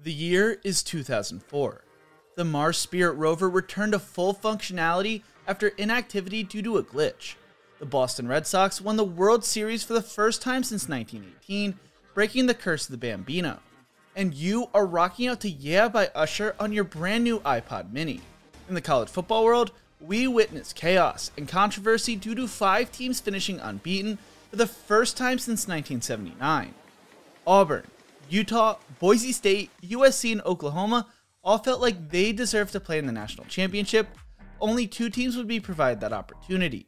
The year is 2004. The Mars Spirit rover returned to full functionality after inactivity due to a glitch. The Boston Red Sox won the World Series for the first time since 1918, breaking the curse of the Bambino. And you are rocking out to Yeah by Usher on your brand new iPod mini. In the college football world, we witnessed chaos and controversy due to 5 teams finishing unbeaten for the first time since 1979. Auburn, Utah, Boise State, USC, and Oklahoma all felt like they deserved to play in the national championship. Only 2 teams would be provided that opportunity.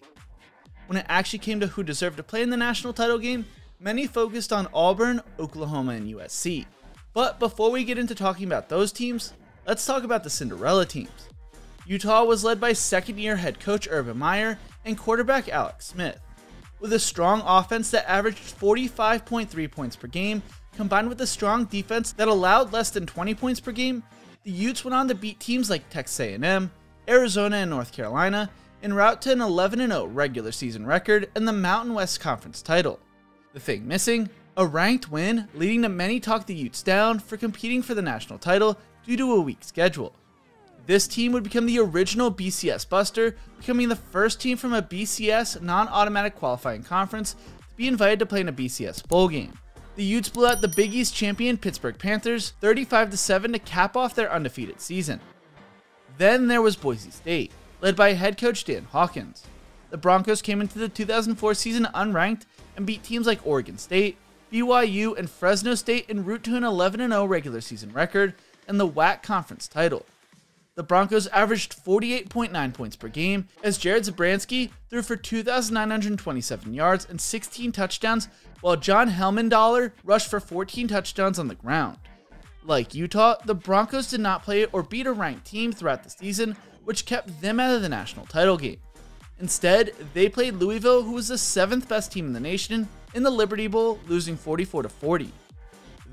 When it actually came to who deserved to play in the national title game, many focused on Auburn, Oklahoma, and USC. But before we get into talking about those teams, let's talk about the Cinderella teams. Utah was led by second-year head coach Urban Meyer and quarterback Alex Smith. With a strong offense that averaged 45.3 points per game, combined with a strong defense that allowed less than 20 points per game, the Utes went on to beat teams like Texas A&M, Arizona, and North Carolina, en route to an 11-0 regular season record and the Mountain West Conference title. The thing missing? A ranked win, leading to many talk the Utes down for competing for the national title due to a weak schedule. This team would become the original BCS buster, becoming the first team from a BCS non-automatic qualifying conference to be invited to play in a BCS bowl game. The Utes blew out the Big East champion Pittsburgh Panthers 35-7 to cap off their undefeated season. Then there was Boise State, led by head coach Dan Hawkins. The Broncos came into the 2004 season unranked and beat teams like Oregon State, BYU, and Fresno State en route to an 11-0 regular season record and the WAC conference title. The Broncos averaged 48.9 points per game as Jared Zabransky threw for 2,927 yards and 16 touchdowns, while John Helmendaler rushed for 14 touchdowns on the ground. Like Utah, the Broncos did not play or beat a ranked team throughout the season, which kept them out of the national title game. Instead, they played Louisville, who was the 7th best team in the nation, in the Liberty Bowl, losing 44-40.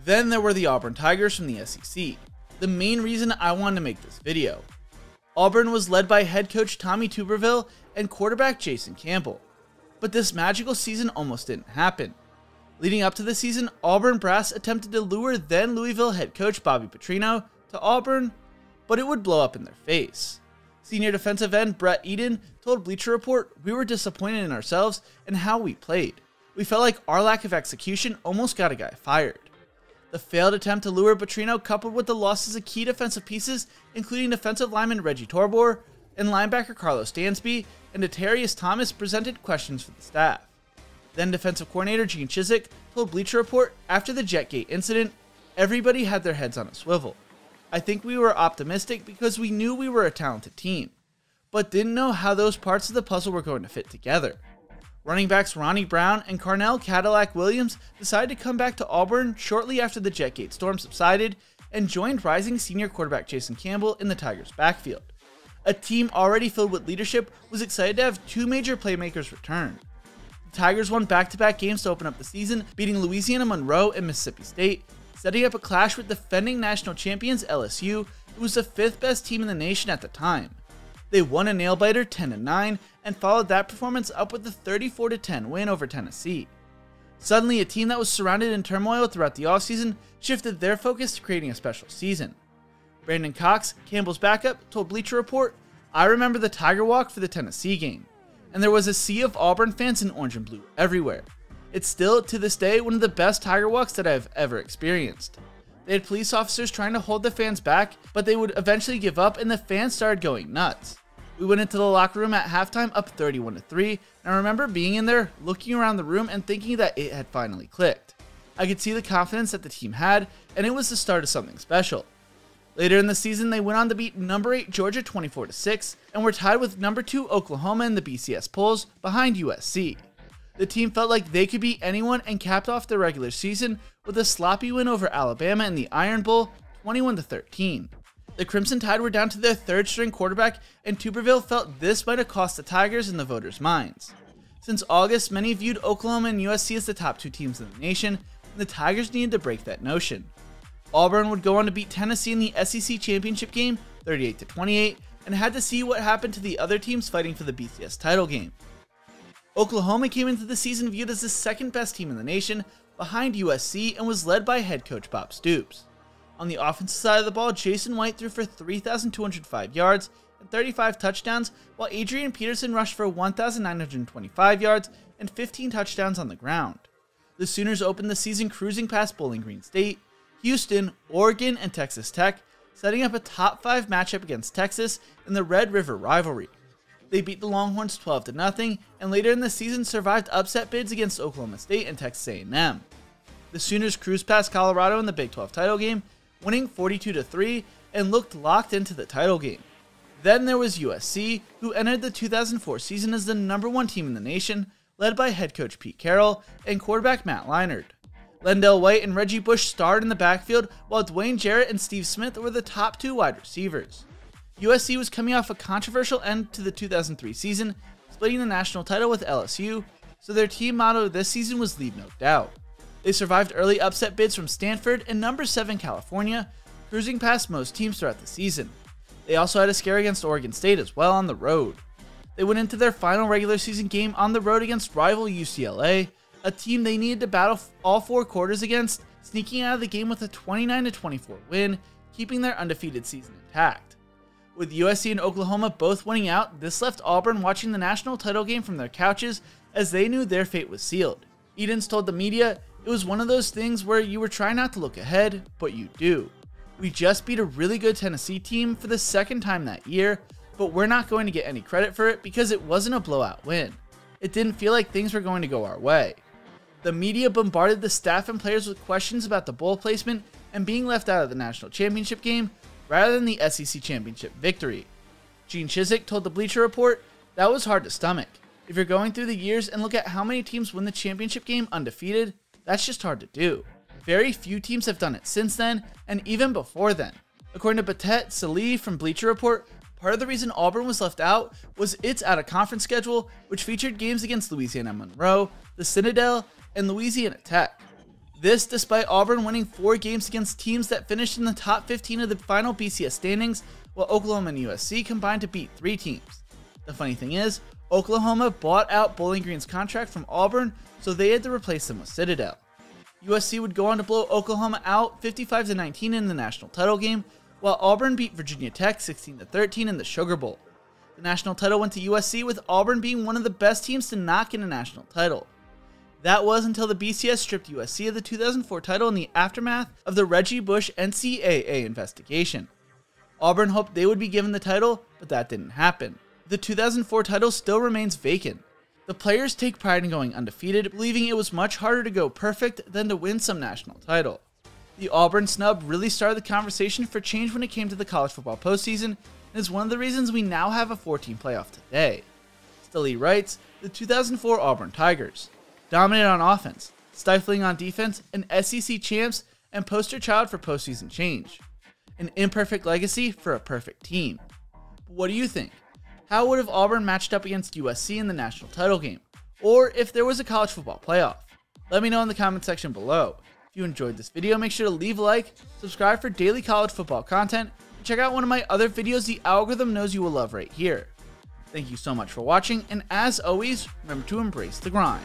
Then there were the Auburn Tigers from the SEC. The main reason I wanted to make this video. Auburn was led by head coach Tommy Tuberville and quarterback Jason Campbell. But this magical season almost didn't happen. Leading up to the season, Auburn brass attempted to lure then Louisville head coach Bobby Petrino to Auburn, but it would blow up in their face. Senior defensive end Brett Eden told Bleacher Report, "We were disappointed in ourselves and how we played. We felt like our lack of execution almost got a guy fired." The failed attempt to lure Petrino, coupled with the losses of key defensive pieces, including defensive lineman Reggie Torbor and linebacker Carlos Dansby and Atarius Thomas, presented questions for the staff. Then defensive coordinator Gene Chizik told Bleacher Report, after the Jetgate incident, "Everybody had their heads on a swivel. I think we were optimistic because we knew we were a talented team, but didn't know how those parts of the puzzle were going to fit together." Running backs Ronnie Brown and Carnell Cadillac Williams decided to come back to Auburn shortly after the Jetgate storm subsided and joined rising senior quarterback Jason Campbell in the Tigers' backfield. A team already filled with leadership was excited to have 2 major playmakers return. The Tigers won back-to-back games to open up the season, beating Louisiana Monroe and Mississippi State, setting up a clash with defending national champions LSU, who was the 5th best team in the nation at the time. They won a nail-biter 10-9 and followed that performance up with a 34-10 win over Tennessee. Suddenly, a team that was surrounded in turmoil throughout the offseason shifted their focus to creating a special season. Brandon Cox, Campbell's backup, told Bleacher Report, "I remember the Tiger Walk for the Tennessee game, and there was a sea of Auburn fans in orange and blue everywhere. It's still, to this day, one of the best Tiger Walks that I've ever experienced. They had police officers trying to hold the fans back, but they would eventually give up and the fans started going nuts. We went into the locker room at halftime up 31-3, and I remember being in there, looking around the room and thinking that it had finally clicked. I could see the confidence that the team had, and it was the start of something special." Later in the season, they went on to beat number 8 Georgia 24-6, and were tied with number 2 Oklahoma in the BCS polls behind USC. The team felt like they could beat anyone and capped off the regular season with a sloppy win over Alabama in the Iron Bowl, 21-13. The Crimson Tide were down to their 3rd-string quarterback, and Tuberville felt this might have cost the Tigers in the voters' minds. Since August, many viewed Oklahoma and USC as the top 2 teams in the nation, and the Tigers needed to break that notion. Auburn would go on to beat Tennessee in the SEC championship game, 38-28, and had to see what happened to the other teams fighting for the BCS title game. Oklahoma came into the season viewed as the 2nd best team in the nation, behind USC, and was led by head coach Bob Stoops. On the offensive side of the ball, Jason White threw for 3,205 yards and 35 touchdowns, while Adrian Peterson rushed for 1,925 yards and 15 touchdowns on the ground. The Sooners opened the season cruising past Bowling Green State, Houston, Oregon, and Texas Tech, setting up a top 5 matchup against Texas in the Red River rivalry. They beat the Longhorns 12-0, and later in the season survived upset bids against Oklahoma State and Texas A&M. The Sooners cruised past Colorado in the Big 12 title game, winning 42-3, and looked locked into the title game. Then there was USC, who entered the 2004 season as the #1 team in the nation, led by head coach Pete Carroll and quarterback Matt Leinart. Lendell White and Reggie Bush starred in the backfield, while Dwayne Jarrett and Steve Smith were the top 2 wide receivers. USC was coming off a controversial end to the 2003 season, splitting the national title with LSU, so their team motto this season was "Leave No Doubt." They survived early upset bids from Stanford and #7 California, cruising past most teams throughout the season. They also had a scare against Oregon State as well on the road. They went into their final regular season game on the road against rival UCLA, a team they needed to battle all 4 quarters against, sneaking out of the game with a 29-24 win, keeping their undefeated season intact. With USC and Oklahoma both winning out, this left Auburn watching the national title game from their couches as they knew their fate was sealed. Edens told the media, "It was one of those things where you were trying not to look ahead, but you do. We just beat a really good Tennessee team for the 2nd time that year, but we're not going to get any credit for it because it wasn't a blowout win. It didn't feel like things were going to go our way." The media bombarded the staff and players with questions about the bowl placement and being left out of the national championship game rather than the SEC championship victory. Gene Chizik told the Bleacher Report, "That was hard to stomach. If you're going through the years and look at how many teams win the championship game undefeated, that's just hard to do. Very few teams have done it since then, and even before then." According to Batet Salih from Bleacher Report, part of the reason Auburn was left out was its out-of-conference schedule, which featured games against Louisiana Monroe, the Citadel, and Louisiana Tech. This despite Auburn winning 4 games against teams that finished in the top 15 of the final BCS standings, while Oklahoma and USC combined to beat 3 teams. The funny thing is, Oklahoma bought out Bowling Green's contract from Auburn, so they had to replace them with Citadel. USC would go on to blow Oklahoma out 55-19 in the national title game, while Auburn beat Virginia Tech 16-13 in the Sugar Bowl. The national title went to USC, with Auburn being one of the best teams to not get a national title. That was until the BCS stripped USC of the 2004 title in the aftermath of the Reggie Bush NCAA investigation. Auburn hoped they would be given the title, but that didn't happen. The 2004 title still remains vacant. The players take pride in going undefeated, believing it was much harder to go perfect than to win some national title. The Auburn snub really started the conversation for change when it came to the college football postseason, and is one of the reasons we now have a 4-team playoff today. Stilley writes, "The 2004 Auburn Tigers. Dominant on offense, stifling on defense, and SEC champs, and poster child for postseason change. An imperfect legacy for a perfect team." But what do you think? How would have Auburn matched up against USC in the national title game? Or if there was a college football playoff? Let me know in the comment section below. If you enjoyed this video, make sure to leave a like, subscribe for daily college football content, and check out one of my other videos the algorithm knows you will love right here. Thank you so much for watching, and as always, remember to embrace the grind.